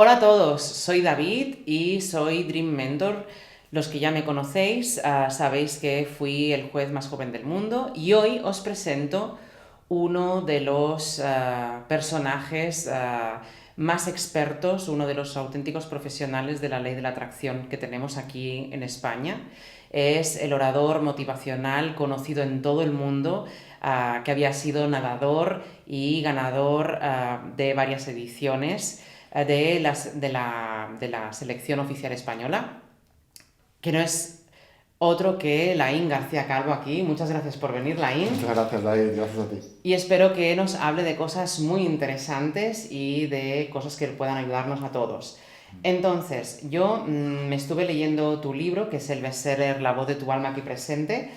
Hola a todos, soy David y soy Dream Mentor. Los que ya me conocéis, sabéis que fui el juez más joven del mundo y hoy os presento uno de los personajes más expertos, uno de los auténticos profesionales de la ley de la atracción que tenemos aquí en España. Es el orador motivacional conocido en todo el mundo, que había sido nadador y ganador de varias ediciones de la selección oficial española, que no es otro que Laín García Calvo aquí. Muchas gracias por venir, Laín. Muchas gracias, David. Gracias a ti. Y espero que nos hable de cosas muy interesantes y de cosas que puedan ayudarnos a todos. Entonces, yo me estuve leyendo tu libro, que es el bestseller La voz de tu alma aquí presente.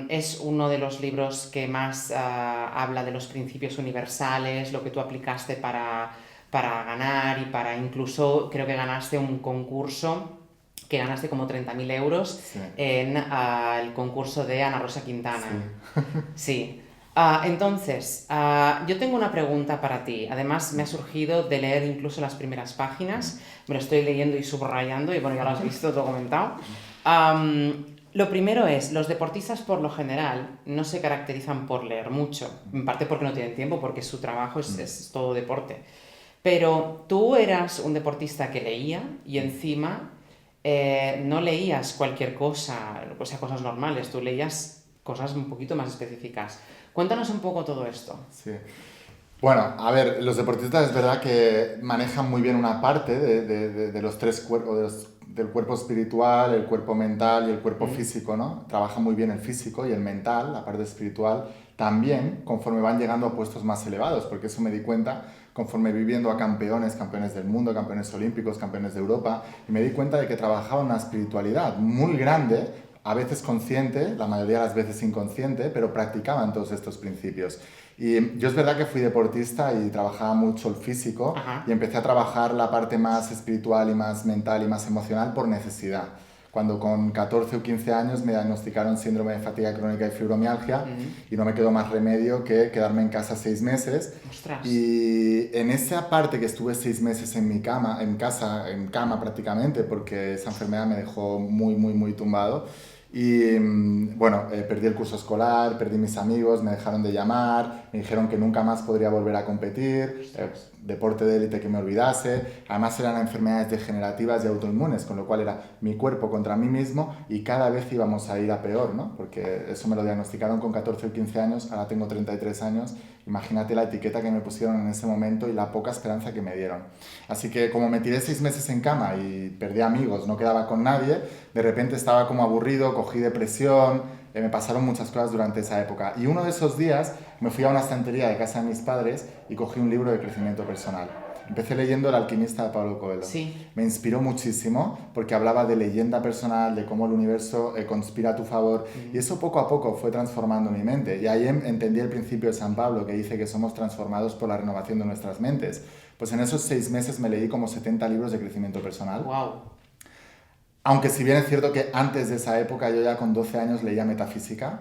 Es uno de los libros que más habla de los principios universales, lo que tú aplicaste para ganar y para incluso, creo que ganaste un concurso, que ganaste como 30.000 euros Sí, en el concurso de Ana Rosa Quintana. sí. Sí. Entonces, yo tengo una pregunta para ti. Además, me ha surgido de leer incluso las primeras páginas. Me lo estoy leyendo y subrayando, y bueno, ya lo has visto, todo comentado. Lo primero es, los deportistas por lo general no se caracterizan por leer mucho, en parte porque no tienen tiempo, porque su trabajo es todo deporte. Pero tú eras un deportista que leía y encima no leías cualquier cosa, o sea, cosas normales, tú leías cosas un poquito más específicas. Cuéntanos un poco todo esto. Sí. Bueno, a ver, los deportistas es verdad que manejan muy bien una parte de los tres cuerpos, del cuerpo espiritual, el cuerpo mental y el cuerpo Mm. físico, ¿no? Trabajan muy bien el físico y el mental, la parte espiritual, también conforme van llegando a puestos más elevados, porque eso me di cuenta conforme viviendo a campeones, campeones del mundo, campeones olímpicos, campeones de Europa, y me di cuenta de que trabajaban una espiritualidad muy grande, a veces consciente, la mayoría de las veces inconsciente, pero practicaban todos estos principios. Y yo es verdad que fui deportista y trabajaba mucho el físico y Ajá. empecé a trabajar la parte más espiritual y más mental y más emocional por necesidad. Cuando con 14 o 15 años me diagnosticaron síndrome de fatiga crónica y fibromialgia Mm. y no me quedó más remedio que quedarme en casa 6 meses. Ostras. Y en esa parte que estuve 6 meses en mi cama, en casa, en cama prácticamente, porque esa enfermedad me dejó muy, muy, muy tumbado. Y bueno, perdí el curso escolar, perdí mis amigos, me dejaron de llamar, me dijeron que nunca más podría volver a competir, Ostras. deporte de élite que me olvidase. Además eran enfermedades degenerativas y autoinmunes, con lo cual era mi cuerpo contra mí mismo y cada vez íbamos a ir a peor, ¿no? Porque eso me lo diagnosticaron con 14 o 15 años, ahora tengo 33 años. Imagínate la etiqueta que me pusieron en ese momento y la poca esperanza que me dieron. Así que como me tiré 6 meses en cama y perdí amigos, no quedaba con nadie, de repente estaba como aburrido, cogí depresión, me pasaron muchas cosas durante esa época. Y uno de esos días me fui a una estantería de casa de mis padres y cogí un libro de crecimiento personal. Empecé leyendo El alquimista de Pablo Coelho. Sí. Me inspiró muchísimo porque hablaba de leyenda personal, de cómo el universo conspira a tu favor y Mm. eso poco a poco fue transformando mi mente. Y ahí entendí el principio de San Pablo que dice que somos transformados por la renovación de nuestras mentes. Pues en esos 6 meses me leí como 70 libros de crecimiento personal. Wow. Aunque si bien es cierto que antes de esa época yo ya con 12 años leía metafísica,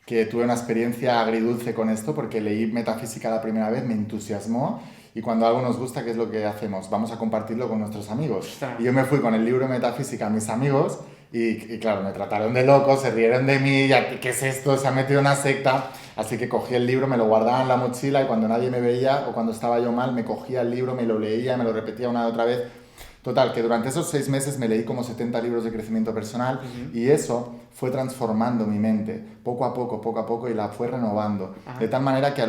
que tuve una experiencia agridulce con esto porque leí metafísica la primera vez, me entusiasmó y cuando algo nos gusta, ¿qué es lo que hacemos? Vamos a compartirlo con nuestros amigos. Ostras. Y yo me fui con el libro de metafísica a mis amigos y claro, me trataron de loco, se rieron de mí, ya, ¿qué es esto? Se ha metido en una secta. Así que cogí el libro, me lo guardaba en la mochila y cuando nadie me veía o cuando estaba yo mal, me cogía el libro, me lo leía, me lo repetía una y otra vez. Total, que durante esos 6 meses me leí como 70 libros de crecimiento personal Ujú. y eso fue transformando mi mente poco a poco y la fue renovando. De Ajá. tal manera que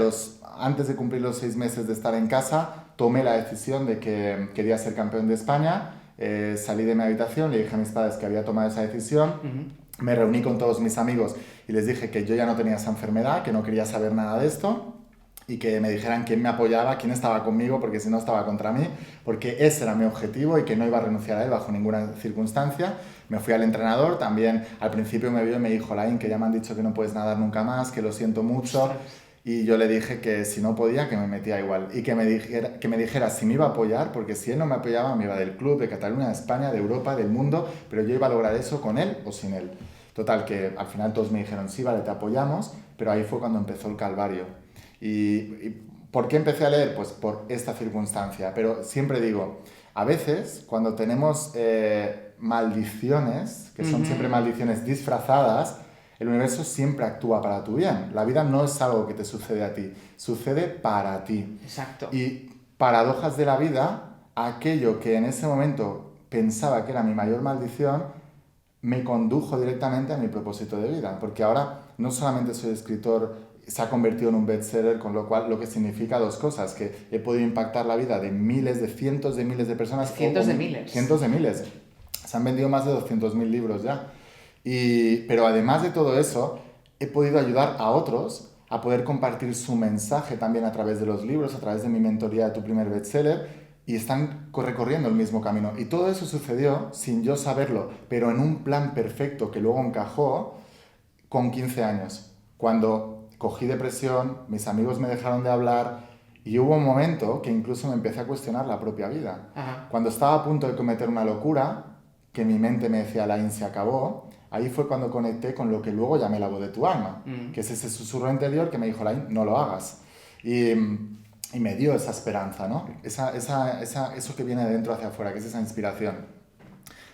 antes de cumplir los 6 meses de estar en casa, tomé la decisión de que quería ser campeón de España. Salí de mi habitación, le dije a mis padres que había tomado esa decisión. Ujú. Me reuní con todos mis amigos y les dije que yo ya no tenía esa enfermedad, que no quería saber nada de esto y que me dijeran quién me apoyaba, quién estaba conmigo, porque si no estaba contra mí, porque ese era mi objetivo y que no iba a renunciar a él bajo ninguna circunstancia. Me fui al entrenador, también al principio me vio y me dijo, Lain, que ya me han dicho que no puedes nadar nunca más, que lo siento mucho. Ostras. Y yo le dije que si no podía, que me metía igual. Y que me dijera si me iba a apoyar, porque si él no me apoyaba, me iba del club, de Cataluña, de España, de Europa, del mundo, pero yo iba a lograr eso con él o sin él. Total, que al final todos me dijeron, sí, vale, te apoyamos, pero ahí fue cuando empezó el calvario. ¿Y por qué empecé a leer? Pues por esta circunstancia. Pero siempre digo, A veces, cuando tenemos maldiciones, que son siempre maldiciones disfrazadas, el universo siempre actúa para tu bien. La vida no es algo que te sucede a ti, sucede para ti. Exacto. Y paradojas de la vida, aquello que en ese momento pensaba que era mi mayor maldición, me condujo directamente a mi propósito de vida. Porque ahora no solamente soy escritor, se ha convertido en un bestseller, con lo cual lo que significa dos cosas, que he podido impactar la vida de miles, de cientos de miles de personas. Cientos de miles. Cientos de miles. Se han vendido más de 200.000 libros ya. Pero además de todo eso, he podido ayudar a otros a poder compartir su mensaje también a través de los libros, a través de mi mentoría de Tu Primer Bestseller, y están recorriendo el mismo camino. Y todo eso sucedió sin yo saberlo, pero en un plan perfecto que luego encajó con 15 años, cuando cogí depresión, mis amigos me dejaron de hablar, y hubo un momento que incluso me empecé a cuestionar la propia vida. Ajá. Cuando estaba a punto de cometer una locura, que mi mente me decía, la se acabó, ahí fue cuando conecté con lo que luego llamé la voz de tu alma, que es ese susurro interior que me dijo, Lain, no lo hagas. Y me dio esa esperanza, ¿no? Eso que viene de dentro hacia afuera, que es esa inspiración.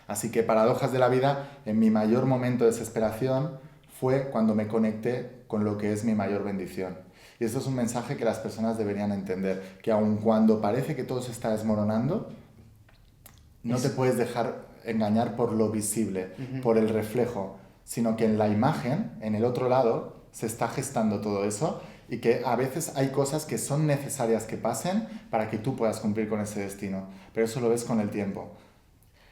Así que paradojas de la vida, en mi mayor momento de desesperación fue cuando me conecté con lo que es mi mayor bendición. Y esto es un mensaje que las personas deberían entender, que aun cuando parece que todo se está desmoronando, no te puedes dejar engañar por lo visible, por el reflejo, sino que en la imagen, en el otro lado, se está gestando todo eso y que a veces hay cosas que son necesarias que pasen para que tú puedas cumplir con ese destino, pero eso lo ves con el tiempo.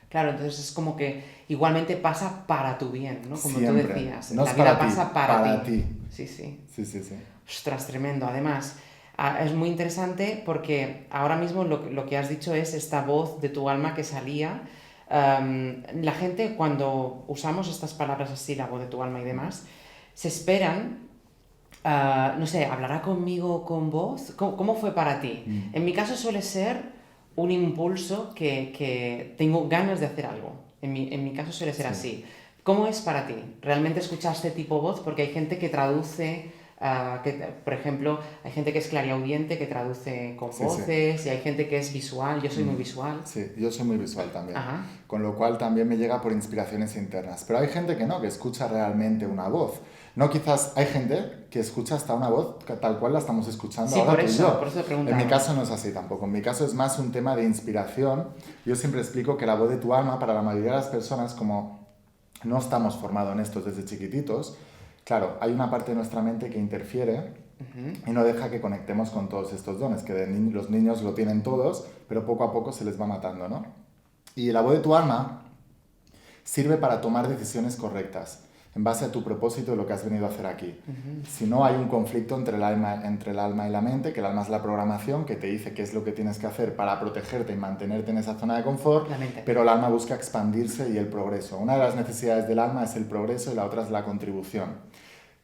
Claro, entonces es como que igualmente pasa para tu bien, ¿no? Como Siempre. tú decías, No la es vida para ti, pasa para ti. Sí, sí. Sí, sí, sí. Ostras, tremendo. Además, es muy interesante porque ahora mismo lo que has dicho es esta voz de tu alma que salía. La gente, cuando usamos estas palabras así, la voz de tu alma y demás, se esperan, no sé, ¿hablará conmigo con voz? ¿Cómo fue para ti? En mi caso suele ser un impulso que tengo ganas de hacer algo. En mi caso suele ser así. ¿Cómo es para ti? ¿Realmente escuchaste tipo voz? Porque hay gente que traduce, por ejemplo, hay gente que es clariaudiente que traduce con voces, y hay gente que es visual. Yo soy muy visual. Sí, yo soy muy visual también. Ajá. Con lo cual también me llega por inspiraciones internas. Pero hay gente que no, que escucha realmente una voz. No, quizás hay gente que escucha hasta una voz tal cual la estamos escuchando ahora tú y yo. Por eso te preguntaba. En mi caso no es así tampoco. En mi caso es más un tema de inspiración. Yo siempre explico que la voz de tu alma, para la mayoría de las personas, como no estamos formados en esto desde chiquititos, claro, hay una parte de nuestra mente que interfiere y no deja que conectemos con todos estos dones, que los niños lo tienen todos, pero poco a poco se les va matando, ¿no? Y la voz de tu alma sirve para tomar decisiones correctas en base a tu propósito y lo que has venido a hacer aquí. Si no hay un conflicto entre el alma y la mente, que el alma es la programación, que te dice qué es lo que tienes que hacer para protegerte y mantenerte en esa zona de confort, pero el alma busca expandirse y el progreso. Una de las necesidades del alma es el progreso y la otra es la contribución.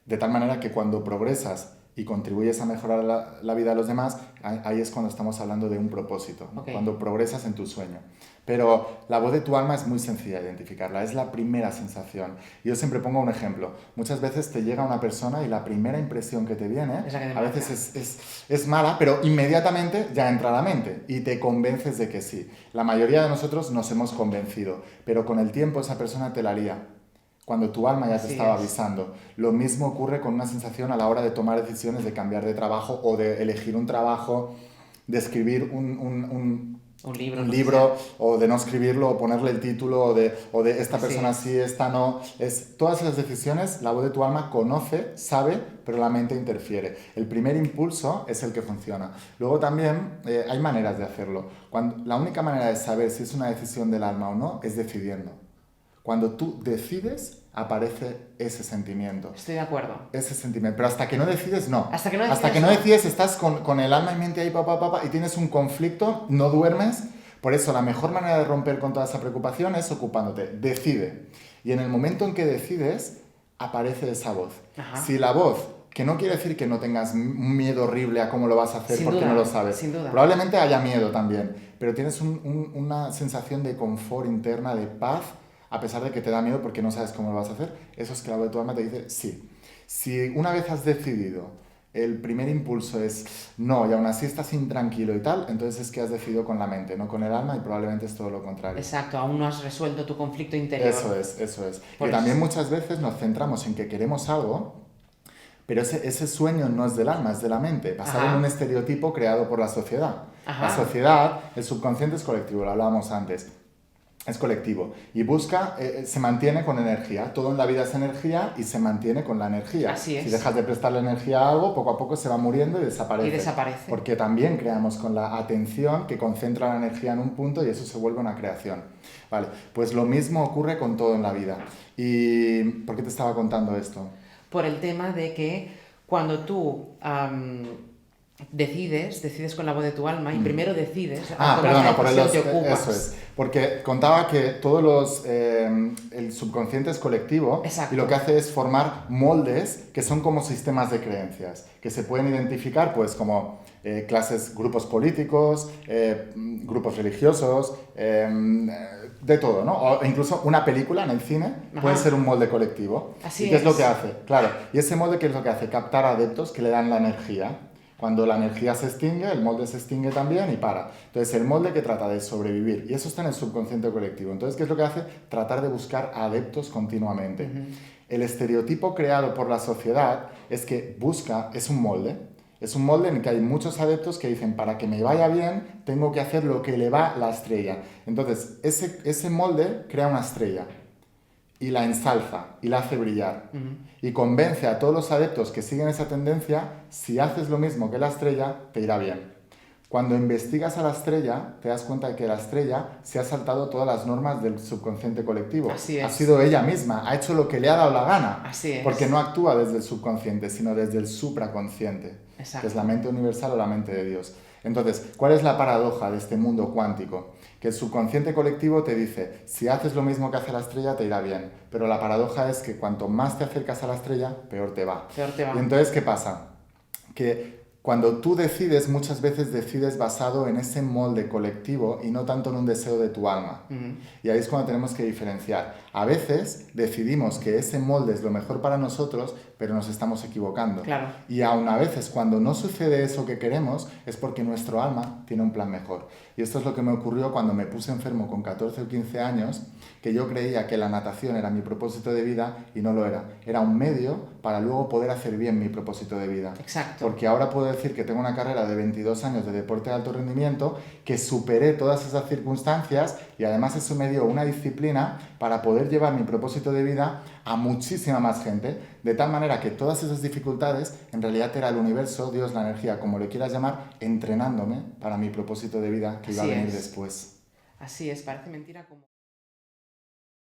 De tal manera que cuando progresas y contribuyes a mejorar la vida de los demás, ahí es cuando estamos hablando de un propósito, ¿no? Cuando progresas en tu sueño. Pero la voz de tu alma es muy sencilla de identificarla, es la primera sensación. Yo siempre pongo un ejemplo. Muchas veces te llega una persona y la primera impresión que te viene, a veces es mala, pero inmediatamente ya entra a la mente y te convences de que sí. La mayoría de nosotros nos hemos convencido, pero con el tiempo esa persona te la lía, cuando tu alma ya te estaba avisando. Lo mismo ocurre con una sensación a la hora de tomar decisiones de cambiar de trabajo o de elegir un trabajo, de escribir un libro o de no escribirlo o ponerle el título o de esta persona sí, esta no. Todas esas decisiones la voz de tu alma conoce, sabe, pero la mente interfiere. El primer impulso es el que funciona. Luego también hay maneras de hacerlo. La única manera de saber si es una decisión del alma o no es decidiendo. Cuando tú decides, aparece ese sentimiento. Estoy de acuerdo. Ese sentimiento. Pero hasta que no decides, no. Hasta que no decides, estás con el alma y mente ahí, y tienes un conflicto, no duermes. Por eso, la mejor manera de romper con toda esa preocupación es ocupándote. Decide. Y en el momento en que decides, aparece esa voz. Ajá. Si la voz, que no quiere decir que no tengas un miedo horrible a cómo lo vas a hacer porque no lo sabes. Sin duda. Probablemente haya miedo también, pero tienes una sensación de confort interna, de paz, a pesar de que te da miedo porque no sabes cómo lo vas a hacer. Eso es que la voz de tu alma te dice sí. Si una vez has decidido el primer impulso es no, y aún así estás intranquilo y tal, entonces es que has decidido con la mente, no con el alma, y probablemente es todo lo contrario. Exacto, aún no has resuelto tu conflicto interior. Eso es, eso es. Por Y eso. también muchas veces nos centramos en que queremos algo, pero ese sueño no es del alma, es de la mente, basado en Ajá. un estereotipo creado por la sociedad. Ajá. La sociedad, el subconsciente es colectivo, lo hablábamos antes. Es colectivo y busca, se mantiene con energía. Todo en la vida es energía y se mantiene con la energía. Así es. Si dejas de prestarle energía a algo, poco a poco se va muriendo y desaparece. Y desaparece. Porque también creamos con la atención que concentra la energía en un punto y eso se vuelve una creación. Vale, pues lo mismo ocurre con todo en la vida. ¿Y por qué te estaba contando esto? Por el tema de que cuando tú decides con la voz de tu alma y primero decides, Perdona, por decisión, te ocupas. eso es. Porque contaba que el subconsciente es colectivo. Exacto. Y lo que hace es formar moldes que son como sistemas de creencias, que se pueden identificar pues como grupos políticos, grupos religiosos, de todo, ¿no? O incluso una película en el cine puede ser un molde colectivo. Así ¿Y qué es lo es. que hace? Claro, y ese molde, ¿qué es lo que hace? Captar adeptos que le dan la energía. Cuando la energía se extingue, el molde se extingue también y para. Entonces, el molde que trata de sobrevivir, y eso está en el subconsciente colectivo. Entonces, ¿qué es lo que hace? Tratar de buscar adeptos continuamente. El estereotipo creado por la sociedad es que es un molde. Es un molde en el que hay muchos adeptos que dicen, para que me vaya bien, tengo que hacer lo que le va la estrella. Entonces, ese molde crea una estrella y la ensalza y la hace brillar. Y convence a todos los adeptos que siguen esa tendencia, si haces lo mismo que la estrella, te irá bien. Cuando investigas a la estrella, te das cuenta de que la estrella se ha saltado todas las normas del subconsciente colectivo. Así es. Ha sido ella misma, ha hecho lo que le ha dado la gana. Así es. Porque no actúa desde el subconsciente, sino desde el supraconsciente, Exacto. que es la mente universal o la mente de Dios. Entonces, ¿cuál es la paradoja de este mundo cuántico? Que el subconsciente colectivo te dice, si haces lo mismo que hace la estrella, te irá bien. Pero la paradoja es que cuanto más te acercas a la estrella, peor te va. Peor te va. Y entonces, ¿qué pasa? Que cuando tú decides, muchas veces decides basado en ese molde colectivo y no tanto en un deseo de tu alma. Y ahí es cuando tenemos que diferenciar. A veces decidimos que ese molde es lo mejor para nosotros, pero nos estamos equivocando. Claro. Y aún a veces cuando no sucede eso que queremos es porque nuestro alma tiene un plan mejor. Y esto es lo que me ocurrió cuando me puse enfermo con 14 o 15 años, que yo creía que la natación era mi propósito de vida y no lo era. Era un medio para luego poder hacer bien mi propósito de vida. Exacto. Porque ahora puedo decir que tengo una carrera de 22 años de deporte de alto rendimiento, que superé todas esas circunstancias y además eso me dio una disciplina para poder llevar mi propósito de vida a muchísima más gente, de tal manera que todas esas dificultades en realidad era el universo, Dios, la energía, como le quieras llamar, entrenándome para mi propósito de vida que iba a venir después. Así es, parece mentira como...